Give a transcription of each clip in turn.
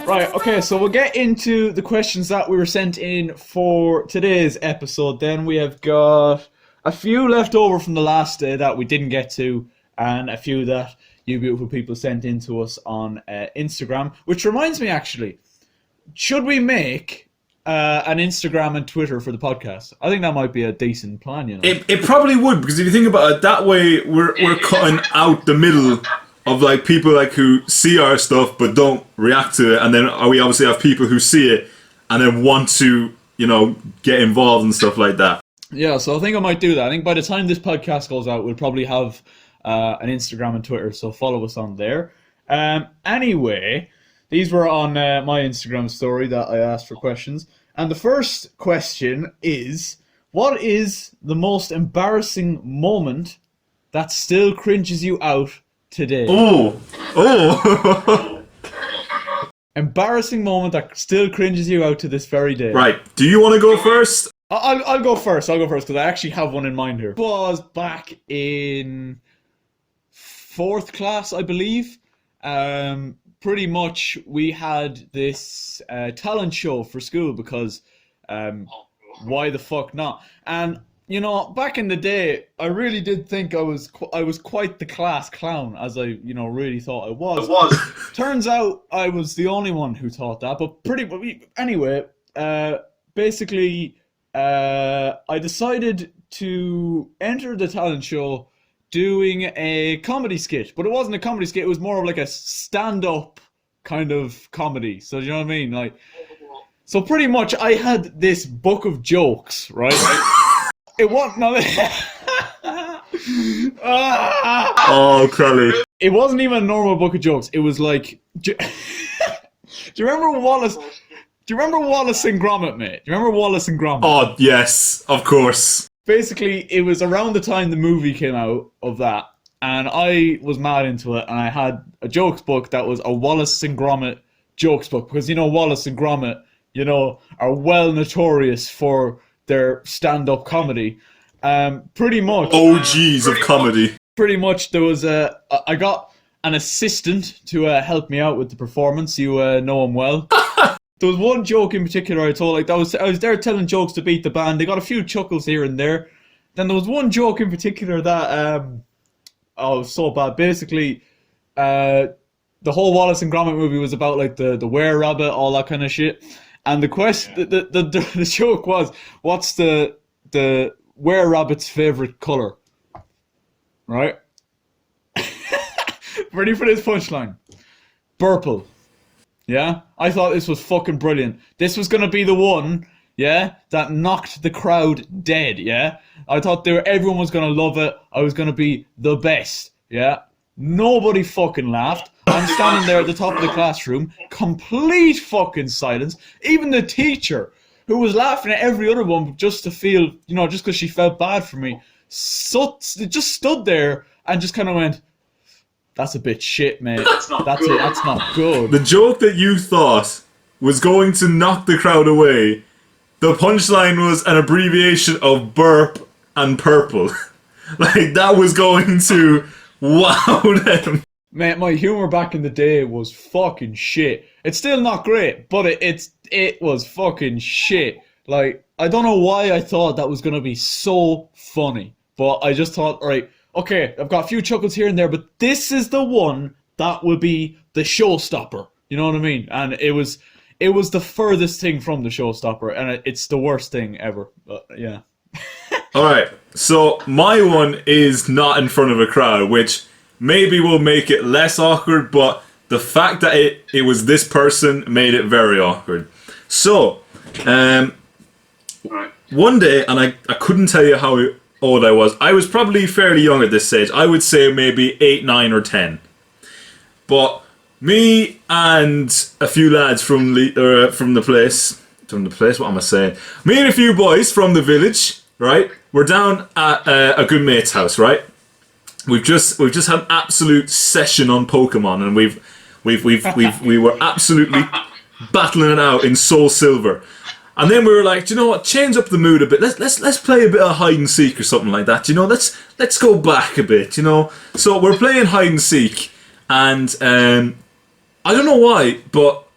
Right, okay, so we'll get into the questions that we were sent in for today's episode. Then we have got a few left over from the last day that we didn't get to, and a few that you beautiful people sent in to us on Instagram. Which reminds me, actually, should we make an Instagram and Twitter for the podcast? I think that might be a decent plan, you know. It probably would, because if you think about it, that way we're cutting out the middle of like people like who see our stuff but don't react to it, and then we obviously have people who see it and then want to, you know, get involved and stuff like that. Yeah, so I think I might do that. I think by the time this podcast goes out, we'll probably have an Instagram and Twitter, so follow us on there. Anyway, these were on my Instagram story that I asked for questions. And the first question is, what is the most embarrassing moment that still cringes you out today? Oh. Embarrassing moment that still cringes you out to this very day. Right. Do you want to go first? I'll go first. Because I actually have one in mind here. It was back in 4th class, I believe. Pretty much we had this talent show for school because why the fuck not? And you know, back in the day, I really did think I was quite the class clown, as I, you know, really thought I was. Turns out I was the only one who thought that. But anyway, basically, I decided to enter the talent show doing a comedy skit, but it wasn't a comedy skit. It was more of like a stand-up kind of comedy. So do you know what I mean? Like, so pretty much, I had this book of jokes, right? It wasn't. No, Oh, Crowley. It wasn't even a normal book of jokes. It was like, do you remember Wallace? Do you remember Wallace and Gromit, mate? Do you remember Wallace and Gromit? Oh, yes, of course. Basically, it was around the time the movie came out of that, and I was mad into it, and I had a jokes book that was a Wallace and Gromit jokes book, because, you know, Wallace and Gromit, you know, are well notorious for their stand-up comedy. Pretty much OGs of comedy. Pretty much there was I got an assistant to help me out with the performance. You know him well. There was one joke in particular I told, like, I was there telling jokes to beat the band. They got a few chuckles here and there. Then there was one joke in particular that it was so bad. Basically, the whole Wallace and Gromit movie was about like the were-rabbit, all that kind of shit. And the question, the joke was, what's the were-rabbit's favorite color? Right? Ready for this punchline? Purple. Yeah? I thought this was fucking brilliant. This was gonna be the one, yeah, that knocked the crowd dead, yeah? I thought everyone was gonna love it. I was gonna be the best, yeah? Nobody fucking laughed. I'm standing there at the top of the classroom, complete fucking silence. Even the teacher, who was laughing at every other one just to feel, you know, just because she felt bad for me, just stood there and just kind of went, "That's a bit shit, mate. That's good. That's not good." The joke that you thought was going to knock the crowd away, the punchline was an abbreviation of burp and purple. Like, that was going to wow them. Mate, my humour back in the day was fucking shit. It's still not great, but it was fucking shit. Like, I don't know why I thought that was going to be so funny, but I just thought, right, okay, I've got a few chuckles here and there, but this is the one that will be the showstopper. You know what I mean? And it was the furthest thing from the showstopper, and it's the worst thing ever. But yeah. Alright, so my one is not in front of a crowd, which maybe will make it less awkward, but the fact that it was this person made it very awkward. So, one day, and I couldn't tell you how old I was probably fairly young at this stage. I would say maybe 8, 9, or 10. But me and a few lads from the place, what am I saying? Me and a few boys from the village, right? We're down at a good mate's house, right? We've just had an absolute session on Pokemon, and we were absolutely battling it out in Soul Silver. And then we were like, do you know what? Change up the mood a bit. Let's play a bit of hide and seek or something like that. You know, let's go back a bit. You know, so we're playing hide and seek, and I don't know why, but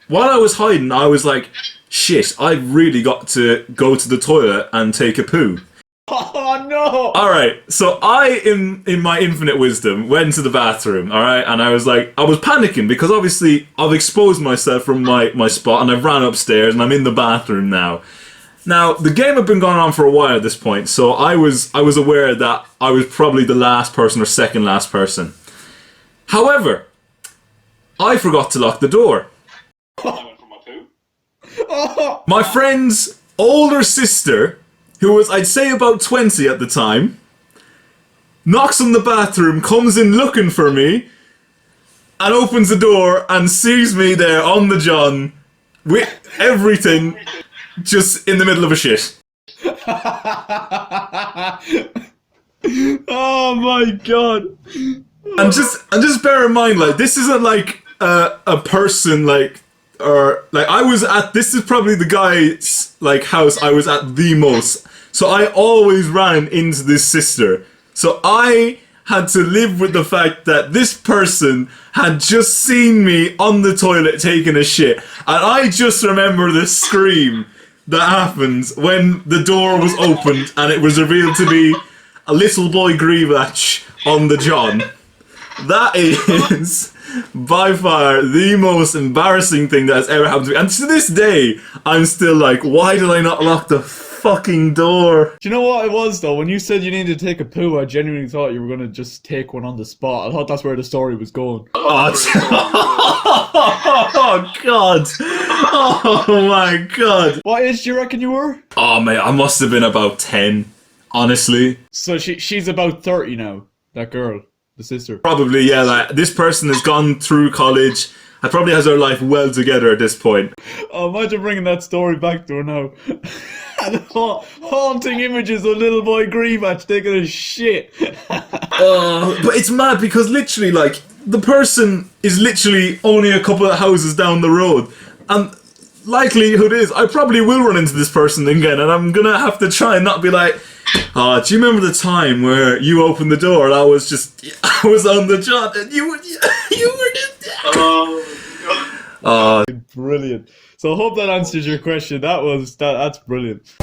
while I was hiding, I was like, shit, I've really got to go to the toilet and take a poo. Oh no! Alright, so I, in my infinite wisdom, went to the bathroom, alright, and I was panicking because obviously I've exposed myself from my spot and I've ran upstairs and I'm in the bathroom now. Now, the game had been going on for a while at this point, so I was aware that I was probably the last person or second last person. However, I forgot to lock the door. My friend's older sister, who was, I'd say, about 20 at the time, knocks on the bathroom, comes in looking for me, and opens the door and sees me there on the john with everything just in the middle of a shit. Oh my god! And just bear in mind, like, this isn't like a person, like, or like I was at. This is probably the guy's like house I was at the most. So I always ran into this sister. So I had to live with the fact that this person had just seen me on the toilet taking a shit, and I just remember the scream that happens when the door was opened and it was revealed to be a little boy Grievach on the john. That is by far the most embarrassing thing that has ever happened to me. And to this day, I'm still like, why did I not lock the fucking door? Do you know what it was though? When you said you needed to take a poo, I genuinely thought you were gonna just take one on the spot. I thought that's where the story was going. Oh, oh god. Oh my god. What age do you reckon you were? Oh mate, I must have been about 10, honestly. So she's about 30 now, that girl. The sister. Probably, yeah, like, this person has gone through college and probably has her life well together at this point. Oh, imagine bringing that story back to her now. And haunting images of little boy Grievach taking a shit. But it's mad because literally, like, the person is literally only a couple of houses down the road. And likelihood is I probably will run into this person again, and I'm gonna have to try and not be like, do you remember the time where you opened the door and I was on the job and you were Brilliant. So I hope that answers your question. That's brilliant.